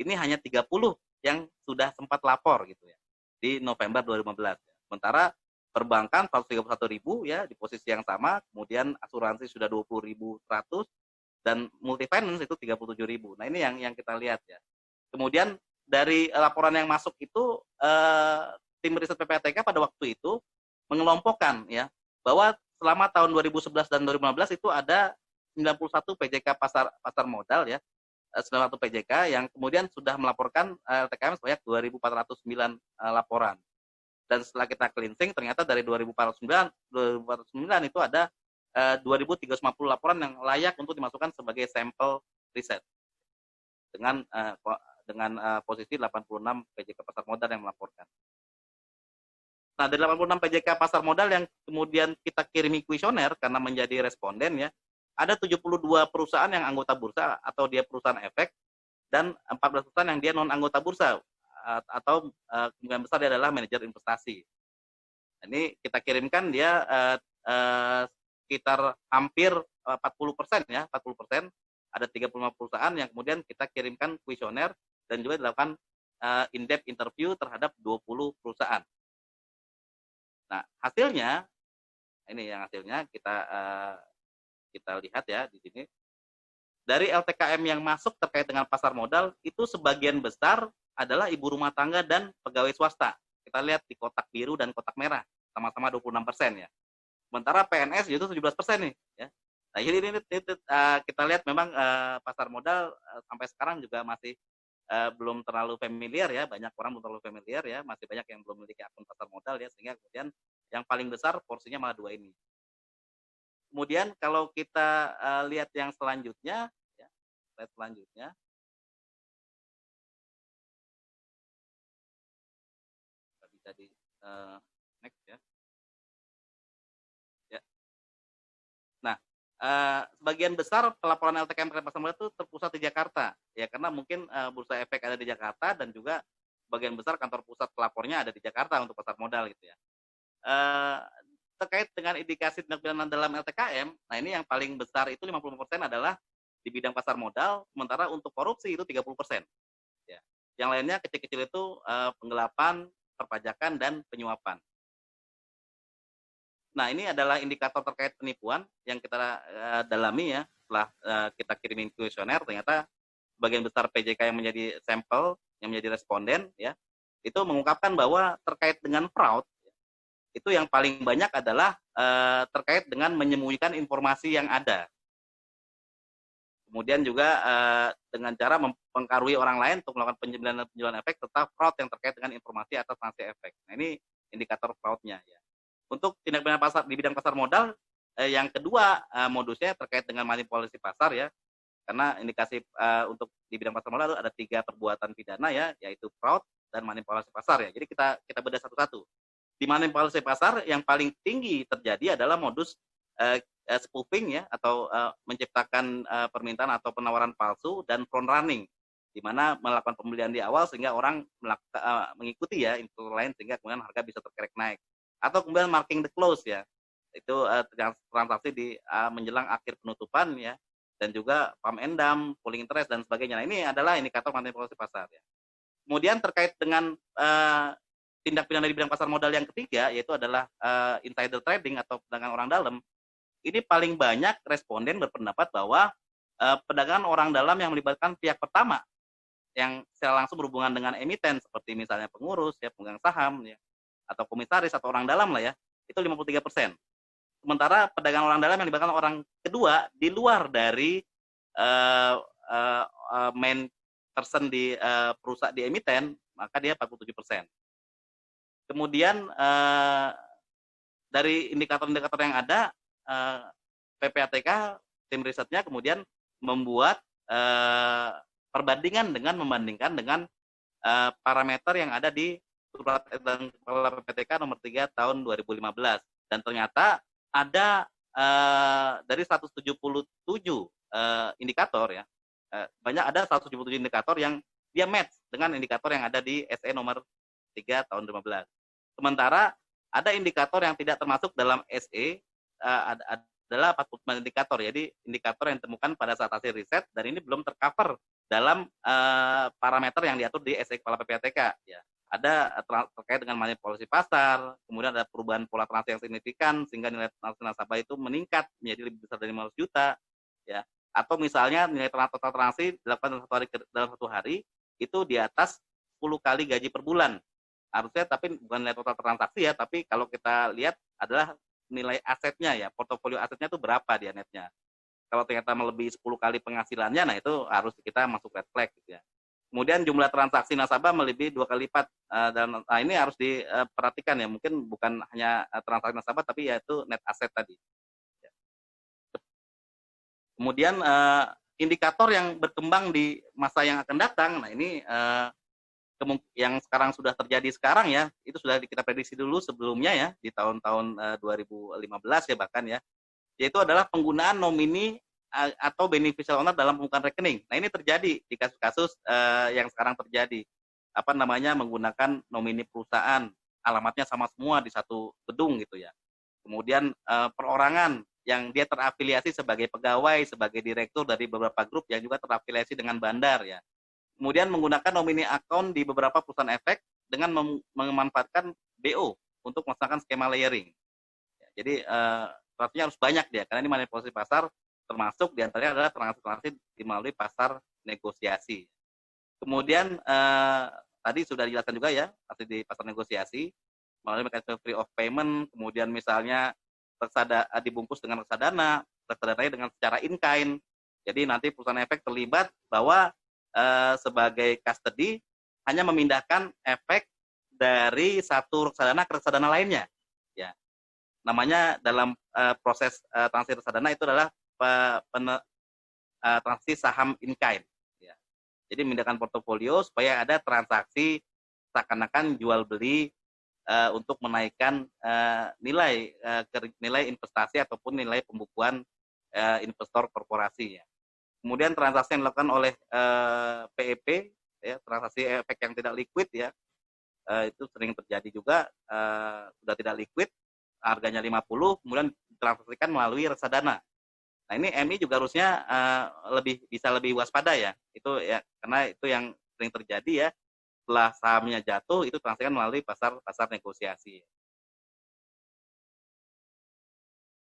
ini hanya 30 yang sudah sempat lapor gitu ya di November 2015. Sementara perbankan 131.000 ya di posisi yang sama, kemudian asuransi sudah 20.100 dan multi finance itu 37.000. Nah, ini yang kita lihat ya. Kemudian dari laporan yang masuk itu tim riset PPATK pada waktu itu mengelompokkan ya bahwa selama tahun 2011 dan 2015 itu ada 91 PJK pasar modal ya, 91 PJK yang kemudian sudah melaporkan LTKM sebanyak 2.409 laporan. Dan setelah kita cleansing ternyata dari 2.409 itu ada 2.350 laporan yang layak untuk dimasukkan sebagai sampel riset dengan posisi 86 PJK pasar modal yang melaporkan. Nah, dari 86 PJK pasar modal yang kemudian kita kirimi kuesioner karena menjadi responden ya, ada 72 perusahaan yang anggota bursa atau dia perusahaan efek dan 14 perusahaan yang dia non anggota bursa atau kemungkinan besar dia adalah manajer investasi. Ini kita kirimkan dia sekitar hampir 40% ya, 40%. Ada 35 perusahaan yang kemudian kita kirimkan kuesioner dan juga dilakukan in-depth interview terhadap 20 perusahaan. Nah, hasilnya ini yang hasilnya kita lihat ya di sini. Dari LTKM yang masuk terkait dengan pasar modal itu sebagian besar adalah ibu rumah tangga dan pegawai swasta. Kita lihat di kotak biru dan kotak merah sama-sama 26% ya. Sementara PNS itu 17% nih ya. Nah, ini kita lihat memang pasar modal sampai sekarang juga masih belum terlalu familiar ya, banyak orang belum terlalu familiar ya, masih banyak yang belum memiliki akun pasar modal ya, sehingga kemudian yang paling besar porsinya malah 2 ini. Kemudian kalau kita lihat yang selanjutnya ya, slide selanjutnya. Bisa di next ya. Ya. Nah, sebagian besar pelaporan LTKM terkait pasar modal itu terpusat di Jakarta ya, karena mungkin bursa efek ada di Jakarta dan juga sebagian besar kantor pusat pelapornya ada di Jakarta untuk pasar modal gitu ya. Terkait dengan indikasi tindak pidana dalam LTKM, nah ini yang paling besar itu 50% adalah di bidang pasar modal, sementara untuk korupsi itu 30%. Ya. Yang lainnya kecil-kecil itu penggelapan, perpajakan, dan penyuapan. Nah, ini adalah indikator terkait penipuan yang kita dalami ya, setelah kita kirimin kuesioner, ternyata bagian besar PJK yang menjadi sampel, yang menjadi responden ya, itu mengungkapkan bahwa terkait dengan fraud, itu yang paling banyak adalah terkait dengan menyembunyikan informasi yang ada. Kemudian juga dengan cara mempengaruhi orang lain untuk melakukan penjualan efek, serta fraud yang terkait dengan informasi atas transaksi efek. Nah, ini indikator fraudnya ya. Untuk tindak pidana pasar di bidang pasar modal, yang kedua modusnya terkait dengan manipulasi pasar ya, karena indikasi untuk di bidang pasar modal ada 3 perbuatan pidana ya, yaitu fraud dan manipulasi pasar ya. Jadi kita bedah satu-satu. Di manipulasi pasar yang paling tinggi terjadi adalah modus spoofing ya, atau menciptakan permintaan atau penawaran palsu dan front running, di mana melakukan pembelian di awal sehingga orang mengikuti ya info lain sehingga kemudian harga bisa terkerek naik, atau kemudian marking the close ya, itu transaksi di menjelang akhir penutupan ya, dan juga pump and dump, pooling interest dan sebagainya. Nah, ini adalah indikator manipulasi pasar ya. Kemudian terkait dengan tindak pidana di bidang pasar modal yang ketiga, yaitu adalah insider trading atau perdagangan orang dalam. Ini paling banyak responden berpendapat bahwa perdagangan orang dalam yang melibatkan pihak pertama yang secara langsung berhubungan dengan emiten, seperti misalnya pengurus ya, pemegang saham ya, atau komisaris atau orang dalam lah ya, itu 53%. Sementara perdagangan orang dalam yang melibatkan orang kedua di luar dari main person di perusahaan di emiten, maka dia 47%. Kemudian dari indikator-indikator yang ada, PPATK tim risetnya kemudian membuat perbandingan dengan membandingkan dengan parameter yang ada di surat edaran kepala PPATK nomor 3 tahun 2015, dan ternyata ada dari 177 indikator ya, ada 177 indikator yang dia match dengan indikator yang ada di SE nomor 3 tahun 2015. Sementara ada indikator yang tidak termasuk dalam SE adalah 49 indikator. Jadi indikator yang ditemukan pada saat hasil riset dan ini belum tercover dalam parameter yang diatur di SE Kepala PPATK ya. Ada terkait dengan manipulasi pasar, kemudian ada perubahan pola transaksi yang signifikan sehingga nilai transaksi nasabah itu meningkat menjadi lebih besar dari 500 juta ya. Atau misalnya nilai total transaksi dilakukan dalam satu hari itu di atas 10 kali gaji per bulan. Harusnya tapi bukan nilai total transaksi ya, tapi kalau kita lihat adalah nilai asetnya ya, portofolio asetnya itu berapa dia netnya. Kalau ternyata melebihi 10 kali penghasilannya, nah itu harus kita masuk red flag gitu ya. Kemudian jumlah transaksi nasabah melebihi 2 kali lipat, dan ini harus diperhatikan ya, mungkin bukan hanya transaksi nasabah tapi yaitu net aset tadi. Kemudian indikator yang berkembang di masa yang akan datang, nah ini yang sekarang sudah terjadi sekarang ya, itu sudah kita prediksi dulu sebelumnya ya, di tahun-tahun 2015 ya bahkan ya, yaitu adalah penggunaan nomini atau beneficial owner dalam pembukaan rekening. Nah ini terjadi di kasus-kasus yang sekarang terjadi, menggunakan nomini perusahaan, alamatnya sama semua di satu gedung gitu ya. Kemudian perorangan yang dia terafiliasi sebagai pegawai, sebagai direktur dari beberapa grup yang juga terafiliasi dengan bandar ya. Kemudian menggunakan nomini account di beberapa perusahaan efek dengan memanfaatkan BO untuk melaksanakan skema layering. Ya, jadi artinya harus banyak dia, karena ini manipulasi pasar, termasuk diantaranya adalah transaksi melalui pasar negosiasi. Kemudian tadi sudah dijelaskan juga ya, pasti di pasar negosiasi melalui mekanisme free of payment, kemudian misalnya dibungkus dengan reksadana, reksadananya dengan secara in kind. Jadi nanti perusahaan efek terlibat bahwa sebagai custody hanya memindahkan efek dari satu reksadana ke reksadana lainnya. Ya, namanya dalam proses transaksi reksadana itu adalah transaksi saham in kind. Ya. Jadi memindahkan portofolio supaya ada transaksi seakan-akan jual beli untuk menaikkan nilai investasi ataupun nilai pembukuan investor korporasi. Ya. Kemudian transaksi yang dilakukan oleh PEP, ya, transaksi efek yang tidak liquid ya, itu sering terjadi juga, sudah tidak liquid, harganya 50, kemudian ditransaksikan melalui reksadana. Nah ini MI juga harusnya bisa lebih waspada ya, itu ya, karena itu yang sering terjadi ya, setelah sahamnya jatuh itu transaksikan melalui pasar negosiasi.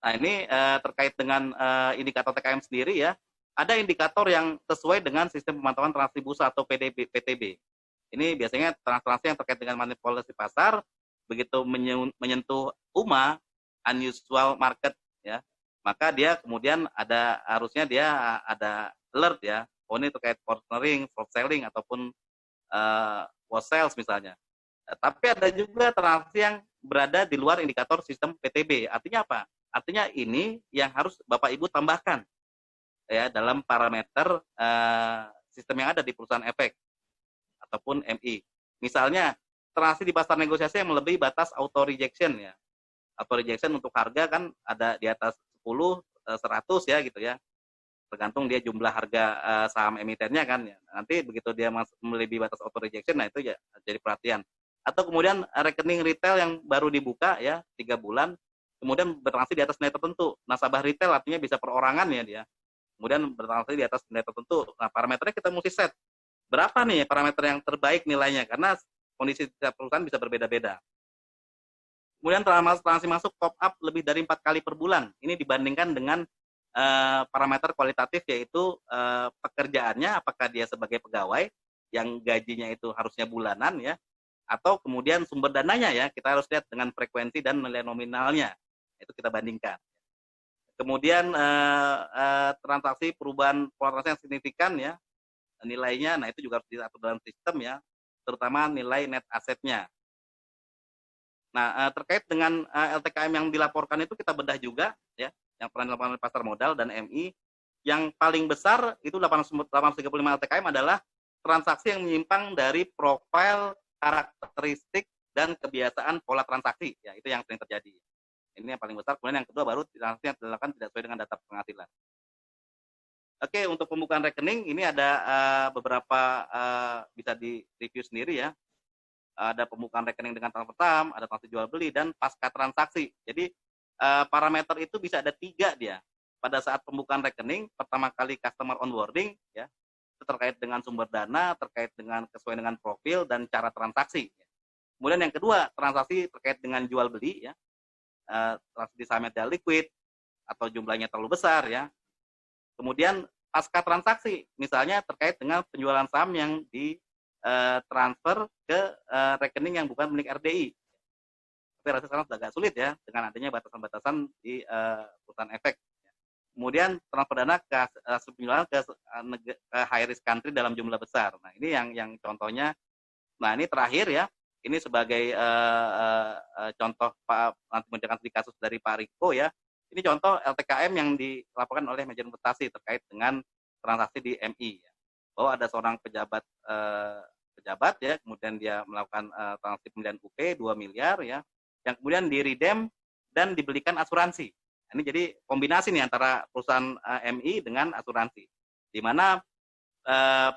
Nah ini terkait dengan indikator TKM sendiri ya, ada indikator yang sesuai dengan sistem pemantauan transaksi bursa atau PTB. Ini biasanya transaksi yang terkait dengan manipulasi pasar, begitu menyentuh UMA, unusual market ya, maka dia kemudian harusnya dia ada alert ya, oh ini terkait cornering, short selling ataupun was sales misalnya. Tapi ada juga transaksi yang berada di luar indikator sistem PTB. Artinya apa? Artinya ini yang harus Bapak Ibu tambahkan ya dalam parameter sistem yang ada di perusahaan efek ataupun MI. Misalnya transaksi di pasar negosiasi yang melebihi batas auto rejection ya. Auto rejection untuk harga kan ada di atas 10, 100 ya gitu ya. Tergantung dia jumlah harga saham emitennya kan ya. Nanti begitu dia melebihi batas auto rejection, nah itu ya jadi perhatian. Atau kemudian rekening retail yang baru dibuka ya 3 bulan, kemudian bertransaksi di atas nilai tertentu. Nasabah retail artinya bisa perorangan ya dia. Kemudian bertransaksi di atas nilai tertentu. Nah, parameternya kita mesti set. Berapa nih parameter yang terbaik nilainya? Karena kondisi setiap perusahaan bisa berbeda-beda. Kemudian transaksi masuk top up lebih dari 4 kali per bulan. Ini dibandingkan dengan parameter kualitatif, yaitu pekerjaannya, apakah dia sebagai pegawai yang gajinya itu harusnya bulanan ya, atau kemudian sumber dananya ya, kita harus lihat dengan frekuensi dan nilai nominalnya. Itu kita bandingkan. Kemudian transaksi perubahan pola transaksi yang signifikan ya, nilainya, nah itu juga harus diatur dalam sistem ya, terutama nilai net asetnya. Nah terkait dengan LTKM yang dilaporkan itu kita bedah juga ya, yang pernah dilaporkan oleh pasar modal dan MI, yang paling besar itu 835 LTKM adalah transaksi yang menyimpang dari profil, karakteristik, dan kebiasaan pola transaksi ya, itu yang sering terjadi. Ini yang paling besar. Kemudian yang kedua baru transaksi yang dilakukan tidak sesuai dengan data penghasilan. Oke, untuk pembukaan rekening ini ada beberapa bisa di-review sendiri ya. Ada pembukaan rekening dengan transfer saham, ada transaksi jual beli, dan pasca transaksi. Jadi parameter itu bisa ada 3 dia. Pada saat pembukaan rekening, pertama kali customer onboarding ya, terkait dengan sumber dana, terkait dengan sesuai dengan profil dan cara transaksi. Kemudian yang kedua, transaksi terkait dengan jual beli ya, transaksi saham yang tidak liquid atau jumlahnya terlalu besar ya. Kemudian pasca transaksi, misalnya terkait dengan penjualan saham yang di transfer ke rekening yang bukan milik RDI. Tapi rasanya sekarang sudah agak sulit ya dengan adanya batasan-batasan di perusahaan efek. Kemudian transfer dana ke penjualan ke high risk country dalam jumlah besar. Nah ini yang contohnya. Nah ini terakhir ya. Ini sebagai contoh nanti menjelaskan di kasus dari Pak Riko ya. Ini contoh LTKM yang dilaporkan oleh manajer investasi terkait dengan transaksi di MI. Ya. Bahwa ada seorang pejabat ya, kemudian dia melakukan transaksi pembelian UP 2 miliar ya, yang kemudian di-redeem dan dibelikan asuransi. Ini jadi kombinasi nih antara perusahaan MI dengan asuransi. Di mana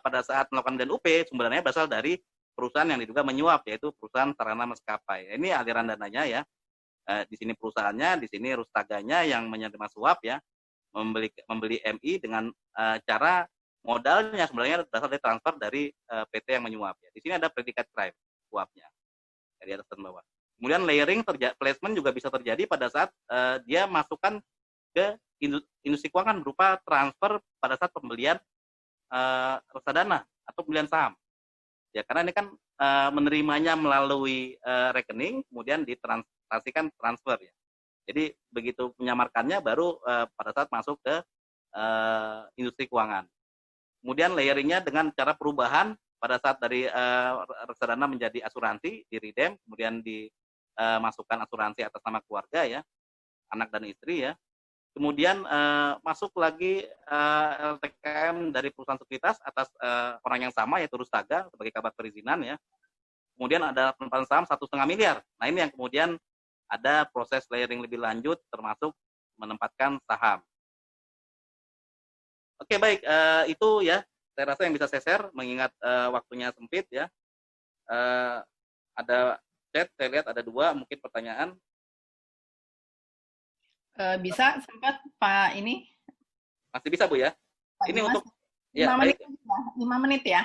pada saat melakukan pembelian UP, sumber dananya berasal dari perusahaan yang diduga menyuap, yaitu perusahaan sarana maskapai. Ini aliran dananya ya. Di sini perusahaannya, di sini Rustaganya yang menerima suap ya, membeli MI dengan cara modalnya sebenarnya berasal dari transfer dari PT yang menyuap. Ya. Di sini ada predikat crime suapnya dari atas dan bawah. Kemudian layering placement juga bisa terjadi pada saat dia masukkan ke industri keuangan berupa transfer pada saat pembelian reksadana atau pembelian saham. Ya karena ini kan menerimanya melalui rekening, kemudian ditransaksikan transfer ya. Jadi begitu menyamarkannya baru pada saat masuk ke industri keuangan. Kemudian layeringnya dengan cara perubahan pada saat dari reksadana menjadi asuransi, di-redeem, kemudian dimasukkan asuransi atas nama keluarga ya, anak dan istri ya. Kemudian masuk lagi LTKM dari perusahaan sekuritas atas orang yang sama yaitu Rustaga sebagai kabar perizinan ya. Kemudian ada penempatan saham 1,5 miliar. Nah ini yang kemudian ada proses layering lebih lanjut termasuk menempatkan saham. Oke baik, itu ya saya rasa yang bisa saya share mengingat waktunya sempit ya. Ada chat, saya lihat ada 2 mungkin pertanyaan. Bisa sempat Pak ini? Masih bisa Bu ya? Pak ini Dimas, untuk 5 menit, 5 menit ya.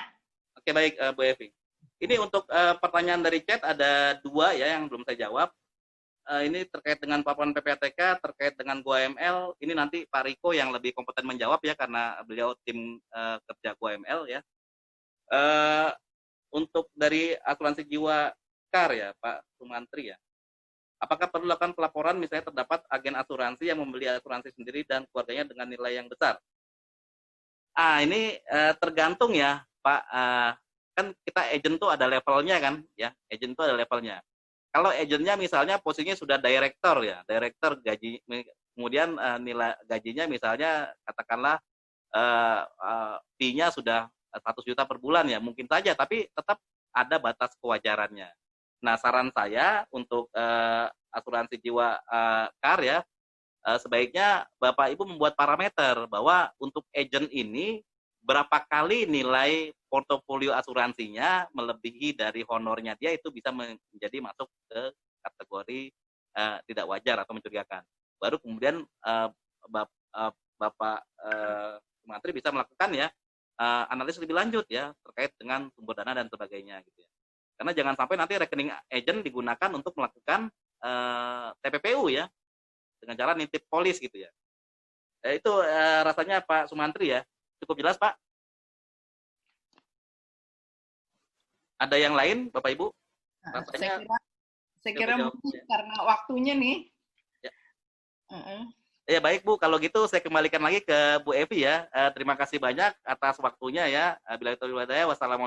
Oke baik Bu Evi. Ini untuk pertanyaan dari chat ada 2 ya yang belum saya jawab. Ini terkait dengan paparan PPATK, terkait dengan GoAML. Ini nanti Pak Riko yang lebih kompeten menjawab ya karena beliau tim kerja GoAML ya. Untuk dari asuransi jiwa KAR ya Pak Sumantri ya. Apakah perlu dilakukan pelaporan misalnya terdapat agen asuransi yang membeli asuransi sendiri dan keluarganya dengan nilai yang besar? Ini tergantung ya Pak. Kan kita agent tuh ada levelnya kan ya. Agent tuh ada levelnya. Kalau agentnya misalnya posisinya sudah director ya, director gaji, kemudian nilai gajinya misalnya katakanlah fee-nya sudah 100 juta per bulan ya, mungkin saja, tapi tetap ada batas kewajarannya. Nah, saran saya untuk asuransi jiwa KAR ya, sebaiknya Bapak Ibu membuat parameter bahwa untuk agent ini berapa kali nilai portofolio asuransinya melebihi dari honornya dia itu bisa menjadi masuk ke kategori tidak wajar atau mencurigakan. Baru kemudian Bapak Menteri bisa melakukan ya analisis lebih lanjut ya terkait dengan sumber dana dan sebagainya gitu ya. Karena jangan sampai nanti rekening agent digunakan untuk melakukan TPPU ya dengan cara nitip polis gitu ya. Itu rasanya Pak Sumantri ya. Cukup jelas, Pak? Ada yang lain, Bapak Ibu? Rasanya, saya kira mungkin karena waktunya nih. Ya. Ya baik Bu, kalau gitu saya kembalikan lagi ke Bu Evi ya. Terima kasih banyak atas waktunya ya. Bila itu wassalamualaikum.